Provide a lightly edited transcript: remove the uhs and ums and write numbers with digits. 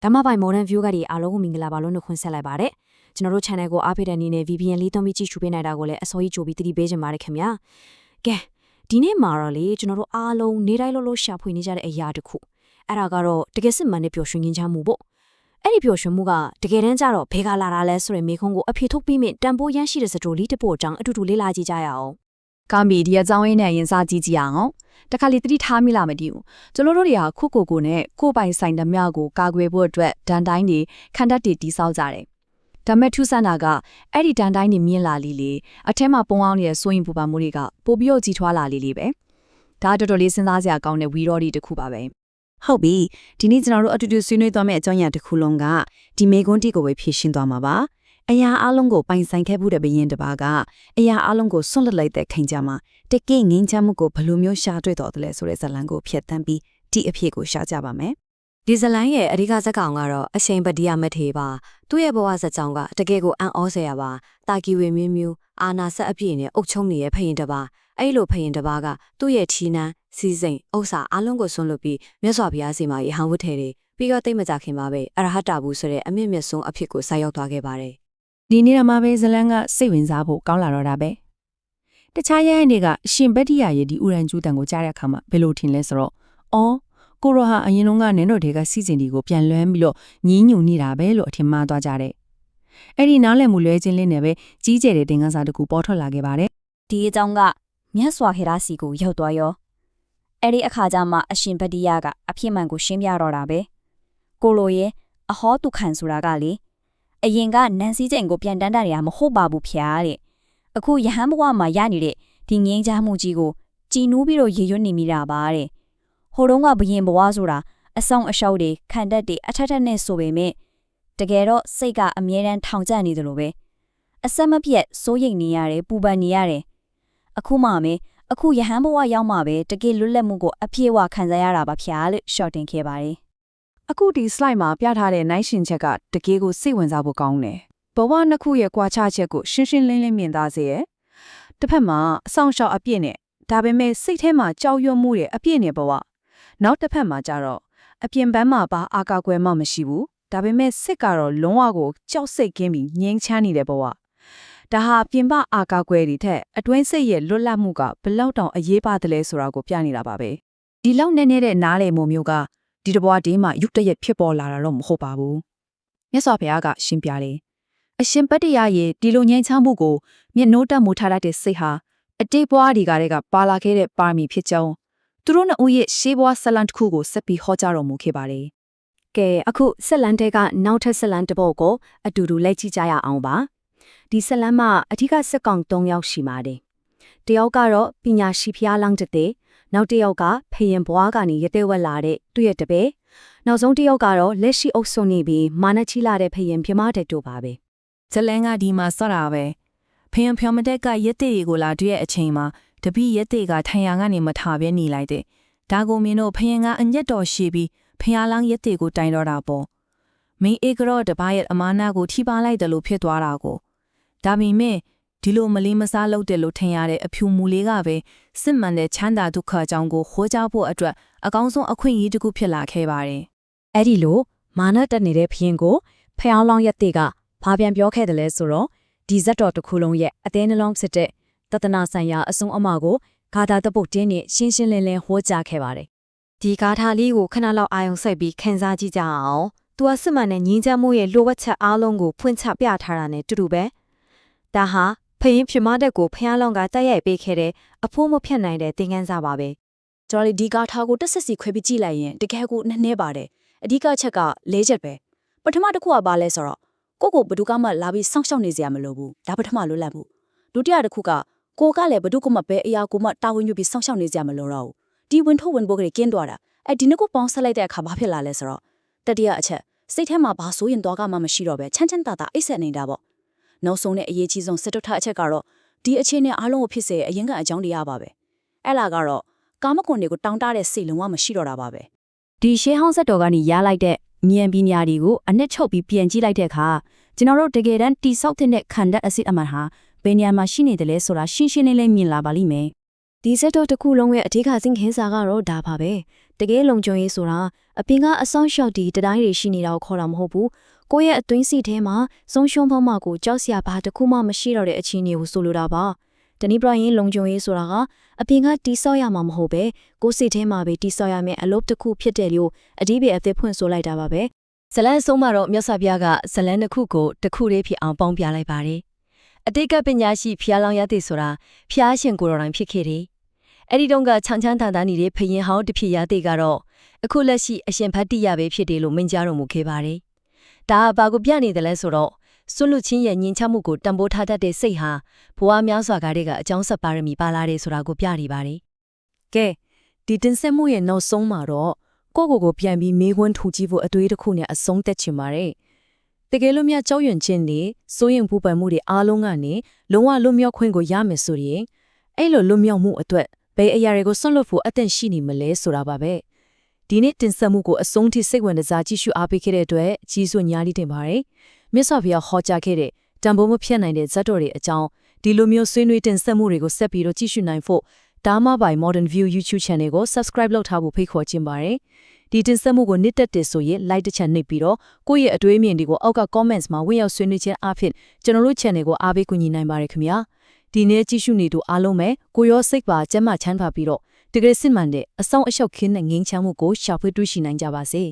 ဒါမှပိုင် modern view ကဒီအားလုံးကိုမင်္ဂလာပါလို့နှုတ်ခွန်းဆက်လိုက်ပါတယ်ကျွန်တော်တို့ channel ကိုအားပေးတဲ့အနေနဲ့ VPN လေးသုံးပြီးကြည့်ရှုပေးနိုင်တာကိုလည်းအစိုးရကြိုပြီးတတိပေးချင်ပါတယ်ခင်ဗျာကဲဒီနေ့မှာတော့လေကျွန်တော်တို့အားလုံးနေတိုင်းလို့ရှာဖွေနေကြတဲ့အရာတစ်ခုအဲ့ဒါကတော့တကယ်စစ်မှန်တဲ့ပျော်ရွှင်ခြင်းချမှုပေါ့အဲ့ဒီပျော်ရွှင်မှုကတကယ်တမ်းကျတော့ဘဲကလာတာလဲဆိုရင်မိခွန်းကိုအဖြေထုတ်ပြီးမြင့်တန်ဖိုးရရှိတဲ့စတိုလီတစ်ပို့အကြောင်းအတူတူလေ့လာကြည့်ကြရအောင်ကောင်းပြီဒီအကြောင်းရင်းနဲ့ရင်စားကြည့်ကြအောင်တခါလေတတိထားမိလာမတည်ဘူးကျွန်တော်တို့တွေကခုကိုနဲ့ကိုပိုင်ဆိုင်သမျှကိုကာကွယ်ဖို့အတွက်ဒန်တိုင်းတွေခန္ဓာတည်တိဆောက်ကြတယ်ဒါမဲ့ထူးဆန်းတာကအဲ့ဒီဒန်တိုင်းတွေမြင်လာလေအထက်မှာပုံအောင်နေတဲ့စိုးရင်ပူပါမှုတွေကပိုပြီးတော့ကြီးထွားလာလေပဲဒါတော်တော်လေးစဉ်းစားစရာကောင်းတဲ့ဝီရော်ဒီတစ်ခုပါပဲဟုတ်ပြီဒီနေ့ကျွန်တော်တို့အတူတူဆွေးနွေးသွားမယ့်အကြောင်းအရာတစ်ခုလုံးကဒီမေကွန်းတီကိုပဲဖြည့်ရှင်းသွားမှာပါအရာအလုံးကိုပိုင်ဆိုင်ခဲ့မှုတဲ့ဘရင်တစ်ပါးကအရာအလုံးကိုဆွန့်လွတ်လိုက်တဲ့ခင်ကြမှာတကယ့်ငင်းချမှုကိုဘယ်လိုမျိုးရှာတွေ့တော်တယ်လဲဆိုတဲ့ဇာတ်လမ်းကိုဖျက်ဆီးပြီးဒီအဖြစ်ကိုရှာကြပါမယ်ဒီဇလန်ရဲ့အဓိကဇက်ကောင်ကတော့အရှိန်ပတိယမထေပါသူ့ရဲ့ဘဝဇက်ကြောင်းကတကယ်ကိုအံ့ဩစရာပါတာကီဝေမြင်းမြူအာနာဆက်အပြည့်နဲ့အုပ်ချုံနေတဲ့ဖရင်တစ်ပါးအဲ့လိုဖရင်တစ်ပါးကသူ့ရဲ့ထီနန်းစီစိန်ဥစ္စာအလုံးကိုဆွန့်လွတ်ပြီးမြတ်စွာဘုရားစီမှာရဟန်းဝတ်ထဲတွေပြီးတော့တိတ်မကြခင်ပါပဲအရဟတဘူးဆိုတဲ့အမြင့်မြတ်ဆုံးအဖြစ်ကိုဆက်ရောက်သွားခဲ့ပါတယ်ဒီနေ့မှာပဲဇလန်ကစိတ်ဝင်စားဖို့ကောင်းလာတော့တာပဲတခြားရဟန်းတွေကအရှင်ဗတ္တိယရဲ့ဒီဥရန်ကျူးတန်ကိုကြားတဲ့အခါမှာဘယ်လိုထင်လဲဆိုတော့အော်ကိုရောဟာအရင်ကနင်းတို့တွေကစီစဉ်ဒီကိုပြန်လွှမ်းပြီးတော့ညင်းညူနေတာပဲလို့အထင်မှားသွားကြတဲ့အဲ့ဒီနားလည်မှုလွဲချင်းလေးနဲ့ပဲကြီးကျယ်တဲ့တင်ကန်းစာတစ်ခုပေါ်ထွက်လာခဲ့ပါတယ်ဒီအကြောင်းကမြတ်စွာဘုရားစီကိုရောက်သွားရောအဲ့ဒီအခါကျမှအရှင်ဗတ္တိယကအဖြစ်မှန်ကိုရှင်းပြတော့တာပဲကိုလိုရဲ့အဟောတုခံဆိုတာကလေအရင်ကနန်စီချိန်ကိုပြန်တန်းတရမဟုတ်ပါဘူးဖျားတဲ့အခုယဟန်ဘဝမှာရနေတဲ့ဒီငင်းချမှုကြီးကိုကြည်နူးပြီးတော့ရေရွတ်နေမိတာပါတဲ့ဟိုတုန်းကဘရင်ဘဝဆိုတာအဆောင်အရှောက်တွေခံတက်တွေအထက်ထက်နဲ့ဆိုပေမဲ့တကယ်တော့စိတ်ကအမြဲတမ်းထောင်ကျနေတယ်လို့ပဲအဆက်မပြတ်စိုးရိမ်နေရတယ်ပူပန်နေရတယ်အခုမှအခုယဟန်ဘဝရောက်မှပဲတကယ်လွတ်လပ်မှုကိုအပြည့်အဝခံစားရတာပါဖျားလို့ရှော့တင်ခဲ့ပါတယ်အခုဒီ slide မှာပြထားတဲ့နိုင်ရှင်ချက်ကတကယ်ကိုစိတ်ဝင်စားဖို့ကောင်းတယ်ဘဝနှစ်ခုရဲ့ကွာခြားချက်ကိုရှင်းရှင်းလင်းလင်းမြင်သားစေရဲ့တစ်ဖက်မှာအဆောင်ရှောက်အပြည့်နဲ့ဒါပေမဲ့စိတ်ထဲမှာကြောက်ရွံ့မှုတွေအပြည့်နဲ့ဘဝနောက်တစ်ဖက်မှာကျတော့အပြင်ပန်းမှာပါအာကာကွယ်မှမရှိဘူးဒါပေမဲ့စစ်ကတော့လုံးဝကိုကြောက်စိတ်ကင်းပြီးငြိမ်းချမ်းနေတဲ့ဘဝဒါဟာပြင်ပအာကာကွယ်တွေထက်အတွင်းစိတ်ရဲ့လွတ်လပ်မှုကဘလောက်တောင်အရေးပါတယ်လဲဆိုတာကိုပြနေတာပါပဲဒီလောက်နဲ့တဲ့နားလေမှုမျိုးကဒီတဘွားဒီမှာရုတ်တရက်ဖြစ်ပေါ်လာတာတော့မဟုတ်ပါဘူးမြတ်စွာဘုရားကရှင်းပြတယ်အရှင်ပတ္တရာရဲ့ဒီလိုငြိမ်းချမ်းမှုကိုမျက်နှိုးတက်မှုထားတတ်တဲ့စိတ်ဟာအတိတ်ဘဝဒီကတည်းကပါလာခဲ့တဲ့ပါရမီဖြစ်ကြောင်းသူတို့နှစ်ဦးရဲ့ရှေးဘဝဆက်လန်တစ်ခုကိုဆက်ပြီးဟောကြားတော်မူခဲ့ပါတယ်ကဲအခုဆက်လန်တဲ့ကနောက်ထပ်ဆက်လန်တစ်ပုဒ်ကိုအတူတူလိုက်ကြည့်ကြရအောင်ပါဒီဆက်လန်မှာအထူးစက်ကောင်၃ယောက်ရှိပါတယ်တယောက်ကတော့ပညာရှိဖျားလောင်းတဲ့နောက်တစ်ယောက်ကဖယင်ဘွားကနေရတဲ့ဝက်လာတဲ့သူ့ရဲ့တပည့်နောက်ဆုံးတစ်ယောက်ကတော့လက်ရှိအုပ်စုနေပြီးမာနချီလာတဲ့ဖယင်ပြမတဲ့တို့ပါပဲဇလန်ကဒီမှာစောတာပဲဖယင်ဖြော်မတက်ကရက်တဲ့ကိုလာတွေ့ရဲ့အချိန်မှာတပိရက်တဲ့ကထိုင်ရကနေမထားပြနေလိုက်တဲ့ဒါကိုမင်းတို့ဖယင်ကအညက်တော်ရှိပြီးဖျားလောင်းရက်တဲ့ကိုတိုင်တော့တာပေါ့မင်းအေကတော့တပားရဲ့အမားနာကိုထိပါလိုက်တယ်လို့ဖြစ်သွားတာကိုဒါပေမဲ့ဒီလိုမလေးမစားလုပ်တယ်လို့ထင်ရတဲ့အဖြူမူလေးကပဲစစ်မှန်တဲ့ချမ်းသာဒုက္ခအကြောင်းကိုဟောကြားဖို့အတွက်အကောင်းဆုံးအခွင့်အရေးတစ်ခုဖြစ်လာခဲ့ပါတယ်။အဲ့ဒီလိုမာနတက်နေတဲ့ဖရင်ကိုဖျားလောင်းရက်တဲ့ကဘာပြန်ပြောခဲ့တယ်လဲဆိုတော့ဒီဇက်တော်တစ်ခုလုံးရဲ့အသေးနှလုံးဖြစ်တဲ့တသနာဆိုင်ရာအဆုံးအမကိုဂါထာတပုတ်တင်းနဲ့ရှင်းရှင်းလင်းလင်းဟောကြားခဲ့ပါတယ်။ဒီဂါထာလေးကိုခဏလောက်အာရုံစိုက်ပြီးခန်းစားကြည့်ကြအောင်။သူကစစ်မှန်တဲ့ညီးချမ်းမှုရဲ့လိုဝက်ချက်အားလုံးကိုဖွင့်ချပြထားတာနဲ့တူတူပဲ။ဒါဟာဖယင်းပြမတဲ့ကိုဖျားလောင်းကတက်ရိုက်ပေးခဲ့တဲ့အဖိုးမဖြတ်နိုင်တဲ့သင်ခန်းစာပါပဲကျွန်တော်ဒီကာထာကိုတက်ဆက်စီခွဲပြီးကြည့်လိုက်ရင်တကယ်ကိုနည်းနည်းပါတယ်အဓိကချက်က၄ချက်ပဲပထမတစ်ခုကဘာလဲဆိုတော့ကိုဘဒုကမှလာပြီးစောင့်ရှောက်နေစရာမလိုဘူးဒါပထမလွတ်လပ်ဘူးဒုတိယတစ်ခုကကိုကလည်းဘဒုကမှပဲအရာကိုမှတာဝန်ယူပြီးစောင့်ရှောက်နေစရာမလိုတော့ဘူးဒီဝင်ထုတ်ဝင်ပိုးကလေးကင်းသွားတာဒီနှစ်ခုပေါင်းဆက်လိုက်တဲ့အခါဘာဖြစ်လာလဲဆိုတော့တတိယအချက်စိတ်ထဲမှာဘာဆိုရင်သွားကမှမရှိတော့ပဲချမ်းချမ်းသာသာအိတ်ဆက်နေတာပေါ့နောက်ဆုံးနဲ့အရေးကြီးဆုံးစစ်တုထအချက်ကတော့ဒီအခြေအနေအားလုံးကိုဖြစ်စေအရင်ကအကြောင်းတရားပါပဲအဲ့လာကတော့ကာမကွန်တွေကိုတောင်းတတဲ့စိတ်လုံးဝမရှိတော့တာပါပဲဒီရှေးဟောင်းဆက်တော်ကနေရလိုက်တဲ့ဉာဏ်ပညာတွေကိုအနှစ်ချုပ်ပြီးပြန်ကြည့်လိုက်တဲ့အခါကျွန်တော်တို့တကယ်တမ်းတိဆောက်တဲ့ခန္ဓာအစစ်အမှန်ဟာဘယ်နေရာမှာရှိနေတယ်လဲဆိုတာရှင်းရှင်းလင်းလင်းမြင်လာပါလိမ့်မယ်ဒီဆက်တော်တစ်ခုလုံးရဲ့အထူးသဖြင့်ခင်းစာကတော့ဒါပါပဲ တကယ်လုံခြုံရေးဆိုတာအပြင်ကအဆောင်ရှောက်တီတတိုင်းတွေရှိနေတာကိုခေါ်တာမဟုတ်ဘူးကိုယ့်ရဲ့အတွင်းစီထဲမှာဆုံးရှုံးဖောက်မှကိုကြောက်စရာဘာတစ်ခုမှမရှိတော့တဲ့အခြေအနေကိုဆိုလိုတာပါတနည်းပြရင်လုံခြုံရေးဆိုတာကအပြင်ကတိဆောက်ရမှာမဟုတ်ပဲကိုယ်စိတ်ထဲမှာပဲတိဆောက်ရမယ်အလုပ်တစ်ခုဖြစ်တယ်လို့အဓိပ္ပာယ်အသစ်ဖွင့်ဆိုလိုက်တာပါပဲ ဇလန်းဆုံးမှာတော့မြတ်စွာဘုရားကဇလန်းတစ်ခုကိုတစ်ခုတည်းဖြစ်အောင်ပေါင်းပြလိုက်ပါတယ်အတိတ်ကပညာရှိဖျားလောင်ရသည်ဆိုတာဖျားရှင်ကိုယ်တော်တိုင်ဖြစ်ခဲ့တယ်အဲ့ဒီတုန်းကချမ်းချမ်းသာသာနေတဲ့ဖရင်ဟောင်းတစ်ဖြစ်ရသည်ကတော့အခုလက်ရှိအရှင်ဖတ်တိယပဲဖြစ်တယ်လို့မိန့်ကြားတော်မူခဲ့ပါတယ်ဒါကဘာကိုပြနေတယ်လဲဆိုတော့ဆွလွတ်ချင်းရဲ့ညင်ချမှုကိုတံပိုးထားတတ်တဲ့စိတ်ဟာဘဝများစွာကတည်းကအကြောင်းဆက်ပါရမီပါလာတယ်ဆိုတာကိုပြနေပါတယ်ကဲဒီတင်ဆက်မှုရဲ့နောက်ဆုံးမှာတော့ကိုပြန်ပြီးမေးခွန်းထူကြည့်ဖို့အတွေးတစ်ခုနဲ့အဆုံးသက်ချင်ပါတယ်တကယ်လို့များကြောက်ရွံ့ခြင်းတွေစိုးရင်ပူပန်မှုတွေအားလုံးကနေလုံးဝလွတ်မြောက်ခွင့်ကိုရမယ်ဆိုရင်အဲ့လိုလွတ်မြောက်မှုအတွက်ဘယ်အရာတွေကိုဆွန့်လွတ်ဖို့အသင့်ရှိနေမလဲဆိုတာပါပဲဒီနေ့တင်ဆက်မှုကိုအဆုံးထိစိတ်ဝင်စားကြည့်ရှုအားပေးခဲ့တဲ့အတွက်ကြီးစွာညာလိတင်ပါတယ်မြတ်စွာဘုရားဟောကြားခဲ့တဲ့တန်ဖိုးမဖြတ်နိုင်တဲ့ဇတ်တော်တွေအကြောင်းဒီလိုမျိုးဆွေးနွေးတင်ဆက်မှုတွေကိုဆက်ပြီးတော့ကြည့်ရှုနိုင်ဖို့Dharma by Modern View YouTube Channel ကို Subscribe လုပ်ထားဖို့ဖိတ်ခေါ်ခြင်းပါတယ်ဒီတင်ဆက်မှုကိုနှစ်သက်တယ်ဆိုရင် like တစ်ချက်နှိပ်ပြီးတော့ကိုယ့်ရဲ့အတွေးအမြင်တွေကိုအောက်က comments မှာဝင်ရောက်ဆွေးနွေးခြင်းအဖြစ်ကျွန်တော်တို့ channel ကိုအားပေးကူညီနိုင်ပါတယ်ခင်ဗျာဒီနေ့ကြည့်ရှုနေသူအားလုံးပဲကိုရောစိတ်ပါကျမ်းမာချမ်းသာပြီးတော့တကယ်စစ်မှန်တဲ့အဆောင်အရှောက်ခင်းတဲ့ငြိမ်းချမ်းမှုကိုရှာဖွေတွေ့ရှိနိုင်ကြပါစေ